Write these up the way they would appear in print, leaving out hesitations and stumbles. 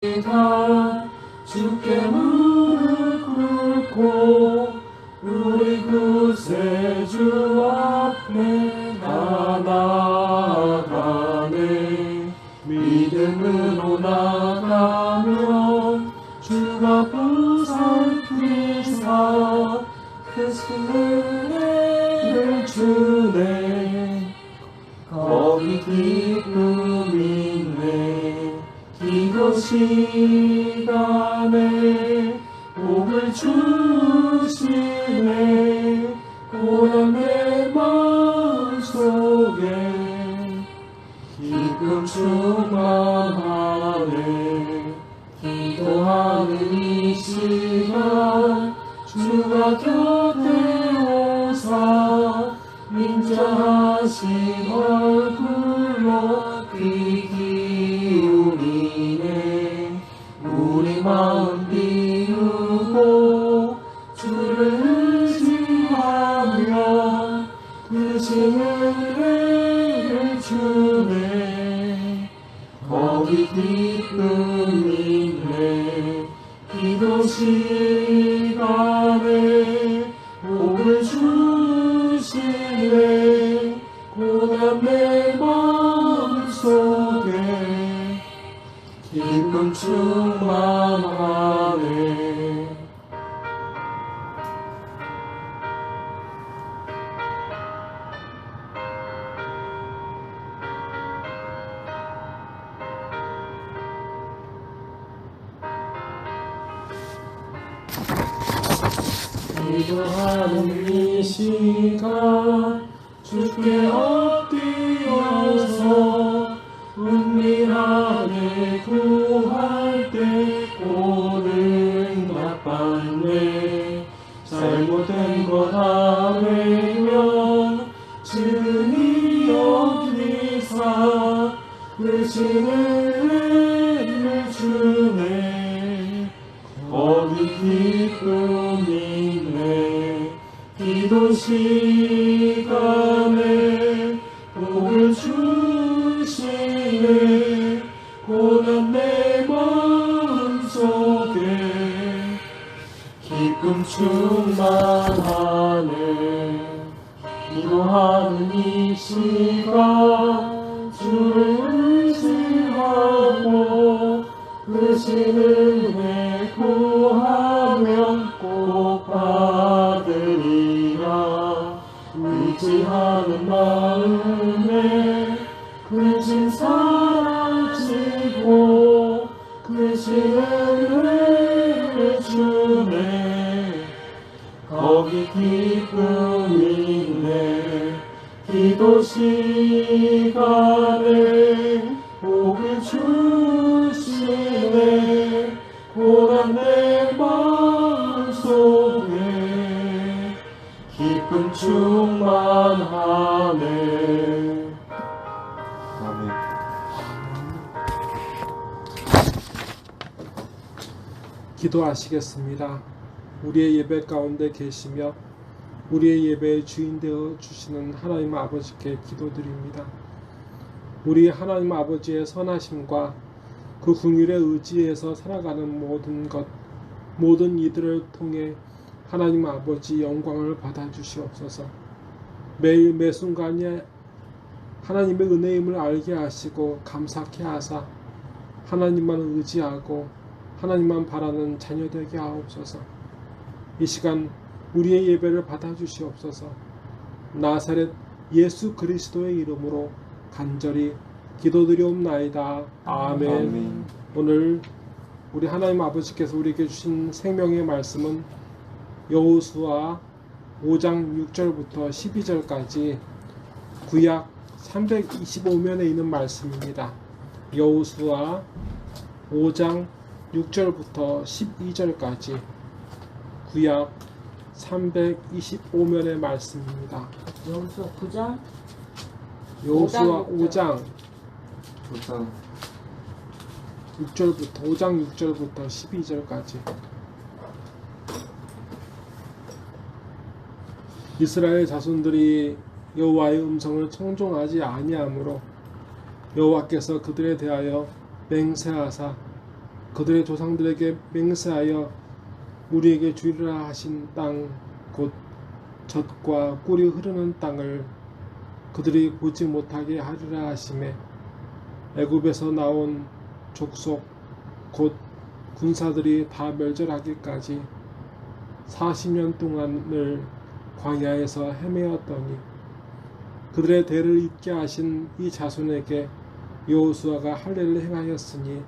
우리가 주께 무릎 꿇고 우리 구세주 앞에 나아가네. 믿음으로 나가면 주가 보살피사 크신 은혜를 주네. 거기 기쁨 있네. 기도 시간에 복을 주시네. 고난 내 마음속에 기쁨 충만하네. 기도하는 이 시간 주가 곁에 오사 인자하신 얼굴로 귀 기울이네. 우리 마음 비우고 주를 의지하며 크신 은혜를 주네. 거기 기쁨 있네. 기도 시간에 복을 주시네. 고난 내 마음속에 기쁨 충만하네. 기도하는 이 시간 주께 엎드려서 은밀하게 구할 때 오는 나빴네. 잘못된 것 아뢰면 증인이 여기사 크신 은혜를 주네. 거기 기쁨 있네. 기도 시간에 복을 주시네. 고난 내 마음속에 기쁨 충만하네. 기도하는 이 시간 주를 의지하고 크신 은혜 구하면 꼭 받으리라. 의지하는 마음에 근심 사라지고 크신 은혜를 주네. 거기 기쁨 있네. 기도 시간에 복을 주시네. 고난 내 마음속에 기쁨 충만하네. 아멘. 기도하시겠습니다. 우리의 예배 가운데 계시며 우리의 예배의 주인 되어 주시는 하나님 아버지께 기도드립니다. 우리 하나님 아버지의 선하심과 그 긍휼에 의지해서 살아가는 모든 이들을 통해 하나님 아버지 영광을 받아 주시옵소서. 매일 매순간에 하나님의 은혜임을 알게 하시고 감사케 하사 하나님만 의지하고 하나님만 바라는 자녀 되게 하옵소서. 이 시간 우리의 예배를 받아 주시옵소서. 나사렛 예수 그리스도의 이름으로 간절히 기도드리옵나이다. 아멘. 아멘. 오늘 우리 하나님 아버지께서 우리에게 주신 생명의 말씀은 여호수아 5장 6절부터 12절까지 구약 325면에 있는 말씀입니다. 여호수아 5장 6절부터 12절까지 구약 325면의 말씀입니다. 여호수아 9장 여호수아 5장 5장 6절부터 12절까지. 이스라엘 자손들이 여호와의 음성을 청종하지 아니하므로 여호와께서 그들에 대하여 맹세하사 그들의 조상들에게 맹세하여 우리에게 주리라 하신 땅 곧 젖과 꿀이 흐르는 땅을 그들이 보지 못하게 하리라 하심에 애굽에서 나온 족속 곧 군사들이 다 멸절하기까지 40년 동안을 광야에서 헤매었더니 그들의 대를 잇게 하신 이 자손에게 여호수아가 할례를 행하였으니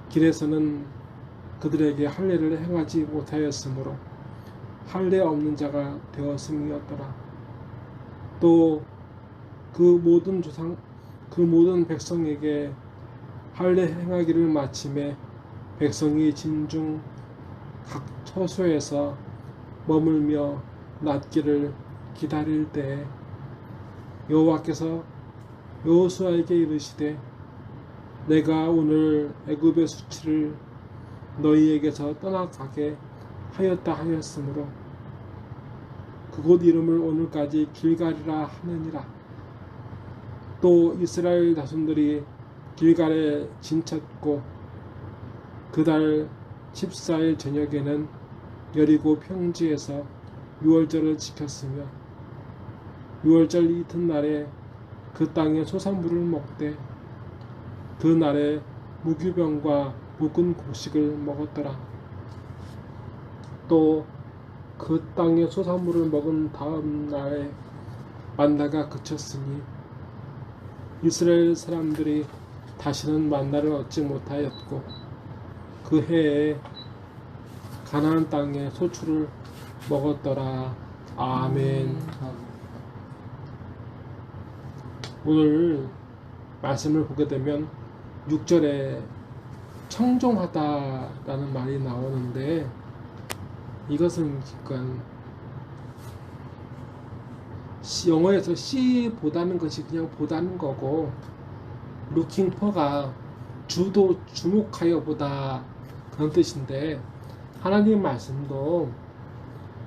길에서는 그들에게 할례를 행하지 못하였으므로 할례 없는 자가 되었음이었더라. 또 그 모든 백성에게 할례 행하기를 마침에 백성이 진중 각 처소에서 머물며 낫기를 기다릴 때에 여호와께서 여호수아에게 이르시되 내가 오늘 애굽의 수치를 너희에게서 떠나가게 하였다 하였으므로 그곳 이름을 오늘까지 길갈이라 하느니라. 또 이스라엘 자손들이 길갈에 진쳤고 그달 14일 저녁에는 여리고 평지에서 유월절을 지켰으며 유월절 이튿날에 그 땅의 소산물을 먹되 그 날에 무교병과 묵은 곡식을 먹었더라. 또 그 땅의 소산물을 먹은 다음 날에 만나가 그쳤으니 이스라엘 사람들이 다시는 만나를 얻지 못하였고 그 해에 가나안 땅의 소출을 먹었더라. 아멘. 오늘 말씀을 보게 되면 6절에 청종하다라는 말이 나오는데 이것은 영어에서 see 보다는 것이 그냥 보다는 거고 looking for가 주목하여 보다 그런 뜻인데 하나님 말씀도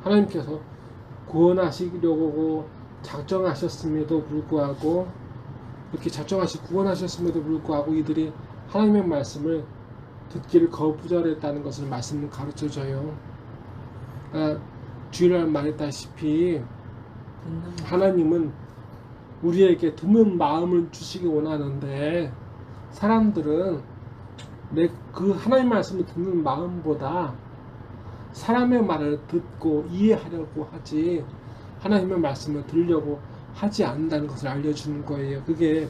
하나님께서 구원하시려고 작정하셨음에도 불구하고 이렇게 작정하시고 구원하셨음에도 불구하고 이들이 하나님의 말씀을 듣기를 거부절했다는 것을 말씀을 가르쳐줘요. 주일날 말했다시피 하나님은 우리에게 듣는 마음을 주시기 원하는데 사람들은 그 하나님 말씀을 듣는 마음보다 사람의 말을 듣고 이해하려고 하지 하나님의 말씀을 들으려고 하지 않는다는 것을 알려주는 거예요. 그게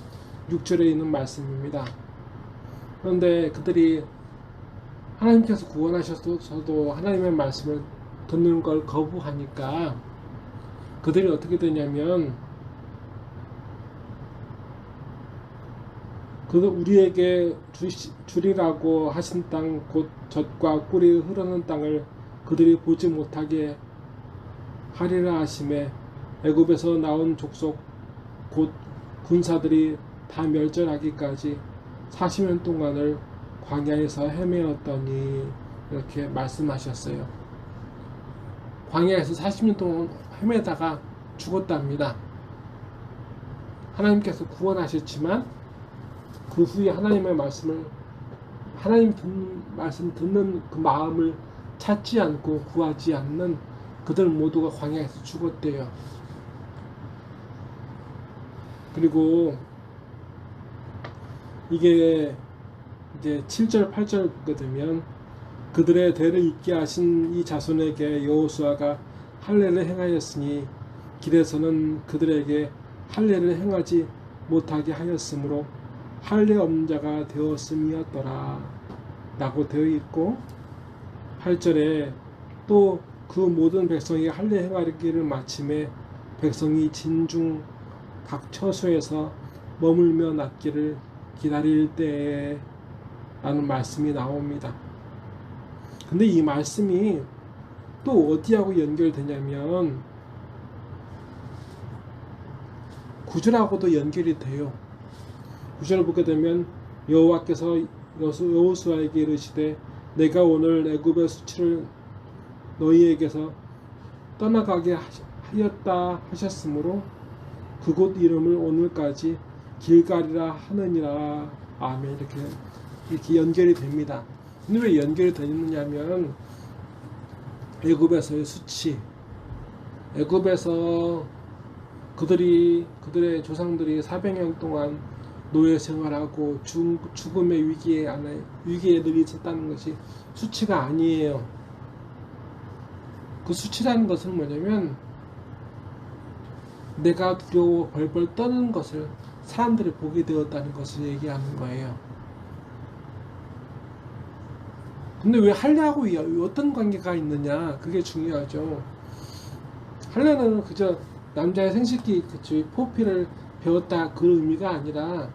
6절에 있는 말씀입니다. 그런데 그들이 하나님께서 구원하셔서도 하나님의 말씀을 듣는 걸 거부하니까 그들이 어떻게 되냐면 우리에게 주리라고 하신 땅 곧 젖과 꿀이 흐르는 땅을 그들이 보지 못하게 하리라 하심에 애굽에서 나온 족속 곧 군사들이 다 멸절하기까지 40년 동안을 광야에서 헤매었더니 이렇게 말씀하셨어요. 광야에서 40년 동안 헤매다가 죽었답니다. 하나님께서 구원하셨지만 그 후에 하나님의 말씀을 하나님 말씀 듣는 그 마음을 찾지 않고 구하지 않는 그들 모두가 광야에서 죽었대요. 그리고 이게 이제 7절 8절 보게 되면 그들의 대를 잇게 하신 이 자손에게 여호수아가 할례를 행하였으니 길에서는 그들에게 할례를 행하지 못하게 하였으므로 할례 없는 자가 되었음이었더라 라고 되어 있고 8절에 또 그 모든 백성이 할례 행하기를 마침에 백성이 진중 각 처소에서 머물며 낫기를 기다릴 때에 라는 말씀이 나옵니다. 근데 이 말씀이 또 어디하고 연결되냐면 9절하고도 연결이 돼요. 9절을 보게 되면 여호와께서 여호수아에게 이르시되 내가 오늘 애굽의 수치를 너희에게서 떠나가게 하였다 하셨으므로 그곳 이름을 오늘까지 길갈이라 하느니라. 아멘. 이렇게 연결이 됩니다. 근데 왜 연결이 되느냐면 애굽에서의 수치, 애굽에서 그들의 조상들이 400년 동안 노예 생활하고 죽음의 위기에 늘 있었다는 것이 수치가 아니에요. 그 수치라는 것은 뭐냐면 내가 두려워 벌벌 떠는 것을 사람들이 보게 되었다는 것을 얘기하는 거예요. 근데 왜 할례하고 어떤 관계가 있느냐, 그게 중요하죠. 할례는 그저 남자의 생식기 포피를 배웠다 그 의미가 아니라,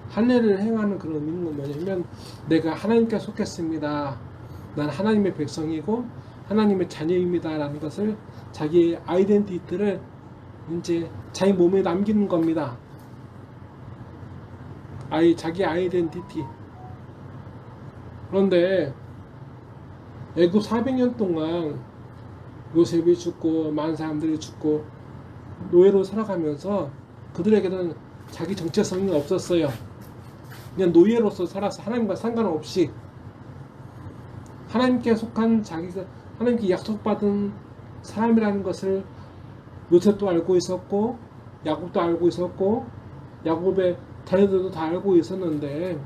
할례를 행하는 그런 의미는 뭐냐면 내가 하나님께 속했습니다, 난 하나님의 백성이고 하나님의 자녀입니다 라는 것을, 자기의 아이덴티티를 이제 자기 몸에 남기는 겁니다. 자기 아이덴티티. 그런데 애굽 400년 동안 요셉이 죽고 많은 사람들이 죽고 노예로 살아가면서 그들에게는 자기 정체성이 없었어요. 그냥 노예로서 살아서 하나님과 상관없이 하나님께 속한, 자기가 하나님께 약속받은 사람이라는 것을 요셉도 알고 있었고 야곱도 알고 있었고 야곱의 자녀들도 다 알고 있었는데,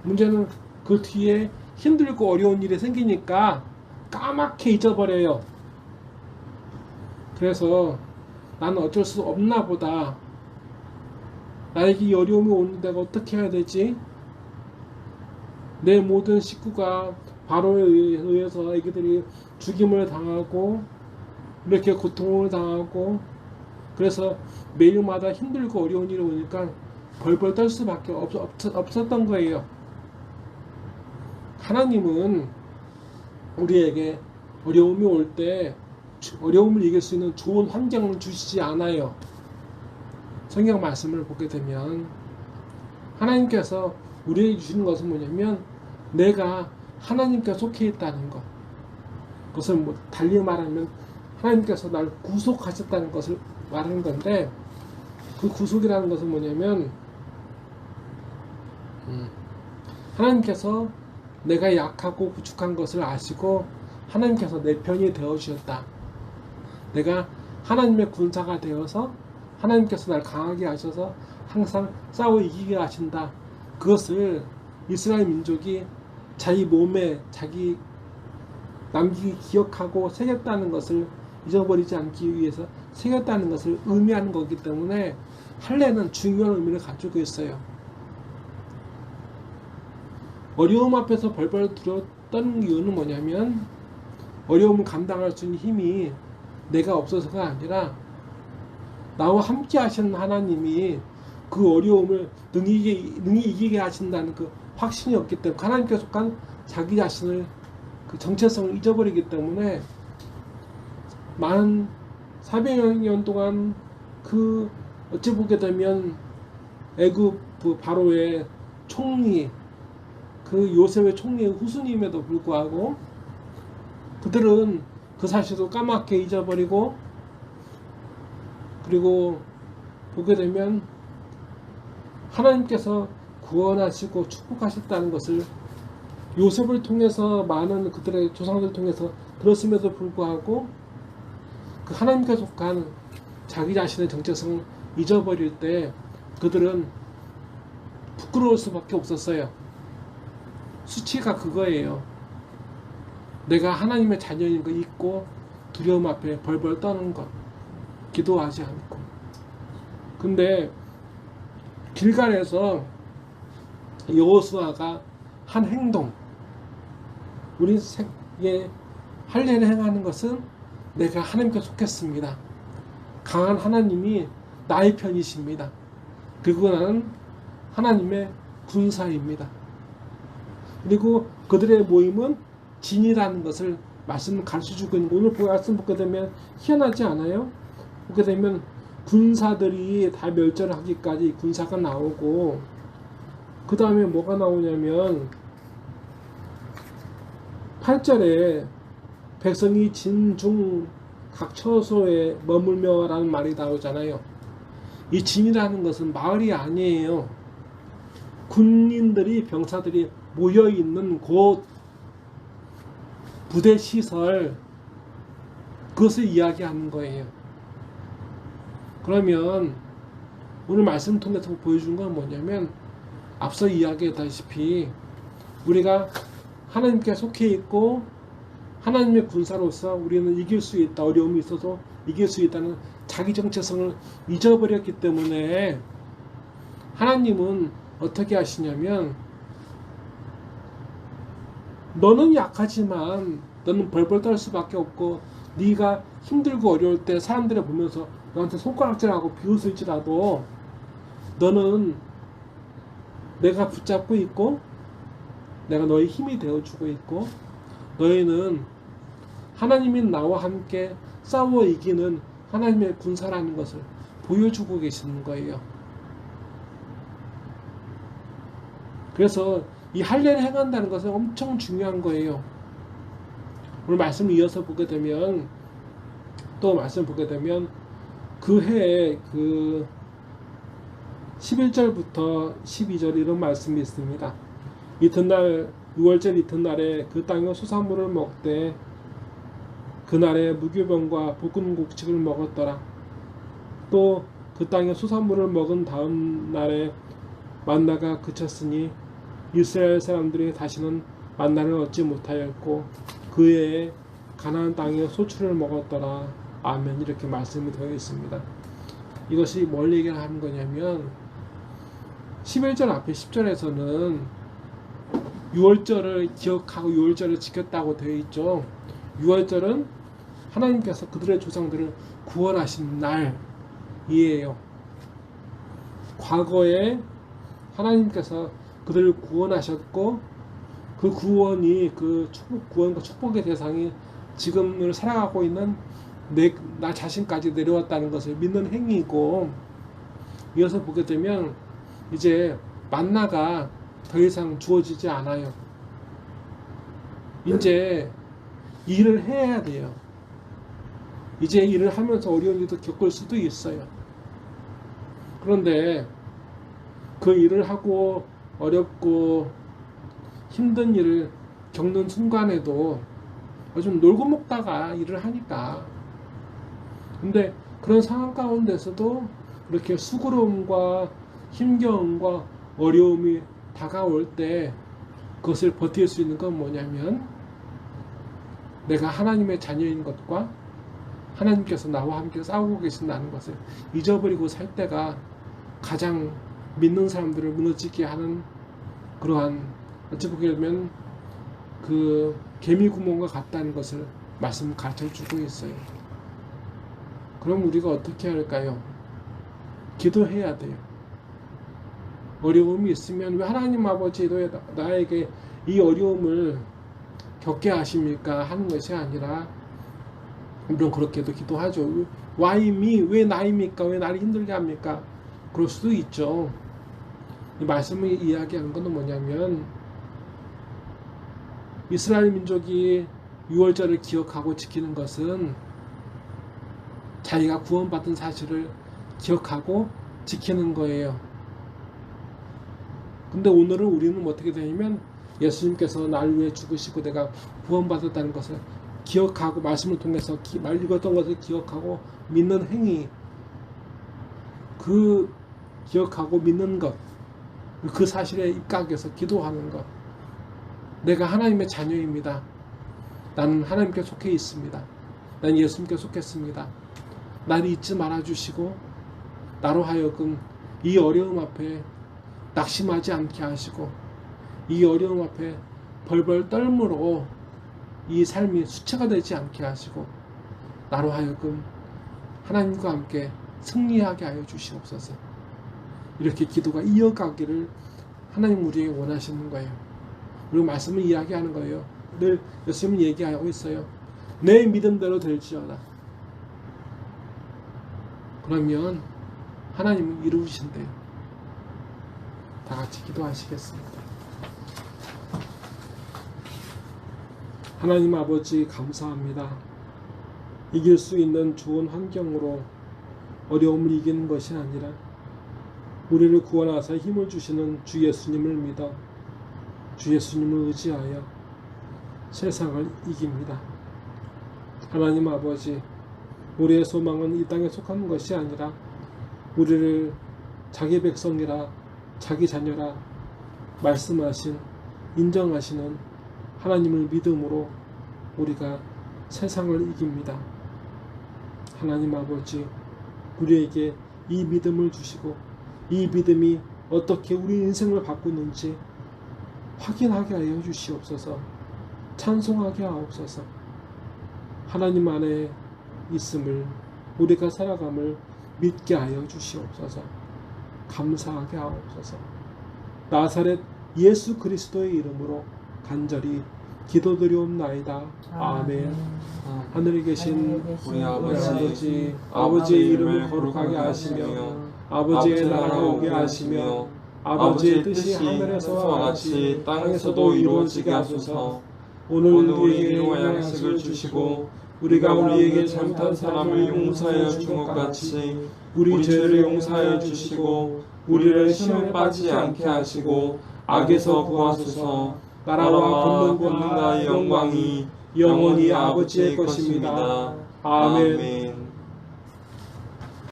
문제는 그 뒤에 힘들고 어려운 일이 생기니까 까맣게 잊어버려요. 그래서 나는 어쩔 수 없나 보다, 나에게 이 어려움이 오는데 내가 어떻게 해야 되지? 내 모든 식구가 바로에 의해서 애기들이 죽임을 당하고 이렇게 고통을 당하고, 그래서 매일마다 힘들고 어려운 일이 오니까 벌벌 떨 수밖에 없었던 거예요. 하나님은 우리에게 어려움이 올 때 어려움을 이길 수 있는 좋은 환경을 주시지 않아요. 성경 말씀을 보게 되면 하나님께서 우리에게 주시는 것은 뭐냐면 내가 하나님께 속해 있다는 것, 그것을 뭐 달리 말하면 하나님께서 날 구속하셨다는 것을 말하는 건데, 그 구속이라는 것은 뭐냐면 하나님께서 내가 약하고 부족한 것을 아시고 하나님께서 내 편이 되어주셨다. 내가 하나님의 군사가 되어서 하나님께서 날 강하게 하셔서 항상 싸워 이기게 하신다. 그것을 이스라엘 민족이 자기 몸에 자기 남기기 기억하고 새겼다는 것을, 잊어버리지 않기 위해서 새겼다는 것을 의미하는 거기 때문에 할례는 중요한 의미를 가지고 있어요. 어려움 앞에서 벌벌 떨는 이유는 뭐냐면, 어려움을 감당할 수 있는 힘이 내가 없어서가 아니라 나와 함께 하시는 하나님이 그 어려움을 능히 이기게 하신다는 그 확신이 없기 때문에, 하나님께 속한 자기 자신을, 그 정체성을 잊어버리기 때문에 많은 400년 동안 그 어찌 보게 되면 애굽 바로의 총리, 그 요셉의 총리의 후손임에도 불구하고 그들은 그 사실도 까맣게 잊어버리고, 그리고 보게 되면 하나님께서 구원하시고 축복하셨다는 것을 요셉을 통해서, 많은 그들의 조상들을 통해서 들었음에도 불구하고 그 하나님께 속한 자기 자신의 정체성을 잊어버릴 때 그들은 부끄러울 수밖에 없었어요. 수치가 그거예요. 내가 하나님의 자녀인 거 잊고 두려움 앞에 벌벌 떠는 것, 기도하지 않고. 근데 길갈에서 여호수아가 한 행동, 우리의 할례를 행하는 것은 내가 하나님께 속했습니다, 강한 하나님이 나의 편이십니다, 그리고 나는 하나님의 군사입니다. 그리고 그들의 모임은 진이라는 것을 말씀을 가르쳐주고 있는, 오늘 말씀 보게 되면 희한하지 않아요? 보게 되면 군사들이 다 멸절하기까지 군사가 나오고, 그 다음에 뭐가 나오냐면 8절에 백성이 진중 각 처소에 머물며 라는 말이 나오잖아요. 이 진이라는 것은 마을이 아니에요. 군인들이, 병사들이 모여있는 곳, 부대 시설, 그것을 이야기하는 거예요. 그러면 오늘 말씀 통해서 보여준 건 뭐냐면, 앞서 이야기했다시피 우리가 하나님께 속해 있고 하나님의 군사로서 우리는 이길 수 있다, 어려움이 있어도 이길 수 있다는 자기 정체성을 잊어버렸기 때문에 하나님은 어떻게 하시냐면, 너는 약하지만 너는 벌벌 떨 수밖에 없고, 네가 힘들고 어려울 때 사람들이 보면서 너한테 손가락질하고 비웃을지라도 너는 내가 붙잡고 있고 내가 너의 힘이 되어주고 있고, 너희는 하나님이 나와 함께 싸워 이기는 하나님의 군사라는 것을 보여주고 계시는 거예요. 그래서 이 할례를 행한다는 것은 엄청 중요한 거예요. 오늘 말씀을 이어서 보게 되면, 또 말씀 보게 되면 그 해에 그 11절부터 12절 이런 말씀이 있습니다. 이튿날 6월절 이튿날에 그 땅의 수산물을 먹되 그날에 무교병과 볶은 곡식을 먹었더라. 또 그 땅의 수산물을 먹은 다음 날에 만나가 그쳤으니 이스라엘 사람들이 다시는 만나를 얻지 못하였고 그 해에 가나안 땅의 소출을 먹었더라. 아멘. 이렇게 말씀이 되어 있습니다. 이것이 뭘 얘기하는 거냐면, 11절 앞에 10절에서는 6월절을 기억하고 6월절을 지켰다고 되어 있죠. 6월절은 하나님께서 그들의 조상들을 구원하신 날이에요. 과거에 하나님께서 그들을 구원하셨고, 그 구원이, 그 구원과 축복의 대상이 지금을 살아가고 있는 나 자신까지 내려왔다는 것을 믿는 행위이고, 이어서 보게 되면 이제 만나가 더 이상 주어지지 않아요. 이제 일을 해야 돼요. 이제 일을 하면서 어려운 일도 겪을 수도 있어요. 그런데 그 일을 하고 어렵고 힘든 일을 겪는 순간에도 좀 놀고 먹다가 일을 하니까, 근데 그런 상황 가운데서도 이렇게 수고로움과 힘겨움과 어려움이 다가올 때 그것을 버틸 수 있는 건 뭐냐면, 내가 하나님의 자녀인 것과 하나님께서 나와 함께 싸우고 계신다는 것을 잊어버리고 살 때가 가장 믿는 사람들을 무너지게 하는, 그러한 어찌 보게 되면 그 개미 구멍과 같다는 것을 말씀 가르쳐주고 있어요. 그럼 우리가 어떻게 할까요? 기도해야 돼요. 어려움이 있으면 왜 하나님 아버지 나에게 이 어려움을 겪게 하십니까? 하는 것이 아니라, 물론 그렇게도 기도하죠. Why me? 왜 나입니까? 왜 나를 힘들게 합니까? 그럴 수도 있죠. 이 말씀을 이야기하는 것은 뭐냐면, 이스라엘 민족이 6월절을 기억하고 지키는 것은 자기가 구원받은 사실을 기억하고 지키는 거예요. 근데 오늘은 우리는 어떻게 되냐면, 예수님께서 나를 위해 죽으시고 내가 구원받았다는 것을 기억하고, 말씀을 통해서 읽었던 것을 기억하고 믿는 행위, 그 기억하고 믿는 것, 그 사실에 입각해서 기도하는 것. 내가 하나님의 자녀입니다. 나는 하나님께 속해 있습니다. 난 예수님께 속했습니다. 나를 잊지 말아주시고 나로 하여금 이 어려움 앞에 낙심하지 않게 하시고, 이 어려움 앞에 벌벌 떨므로 이 삶이 수치가 되지 않게 하시고, 나로 하여금 하나님과 함께 승리하게 하여 주시옵소서. 이렇게 기도가 이어가기를 하나님 우리에게 원하시는 거예요. 그리고 말씀을 이야기하는 거예요. 늘 예수님은 얘기하고 있어요. 내 믿음대로 될지어다. 그러면 하나님은 이루신대요. 다 같이 기도하시겠습니다. 하나님 아버지 감사합니다. 이길 수 있는 좋은 환경으로 어려움을 이기는 것이 아니라 우리를 구원하사 힘을 주시는 주 예수님을 믿어 주 예수님을 의지하여 세상을 이깁니다. 하나님 아버지, 우리의 소망은 이 땅에 속하는 것이 아니라 우리를 자기 백성이라 자기 자녀라 말씀하신 인정하시는 하나님을 믿음으로 우리가 세상을 이깁니다. 하나님 아버지, 우리에게 이 믿음을 주시고 이 믿음이 어떻게 우리 인생을 바꾸는지 확인하게 하여 주시옵소서. 찬송하게 하옵소서. 하나님 안에 있음을 우리가 살아감을 믿게 하여 주시옵소서. 감사하게 하옵소서. 나사렛 예수 그리스도의 이름으로 간절히 기도드리옵나이다. 아멘. 하늘에 계신 우리 아버지, 아버지의 이름을 거룩하게 하시며 아버지의 나라가 오게 하시며 아버지의 뜻이 하늘에서와 같이 땅에서도 이루어지게 하소서. 오늘 우리에게 일용할 양식을 주시고 우리가 우리에게 잘못한 사람을 용서하여 준 것 같이 우리 죄를 용서하여 주시고 우리를 시험에 빠지지 않게 하시고 악에서 구하소서. 나라와 권능과 영광이 영원히 아버지의 것입니다. 아멘.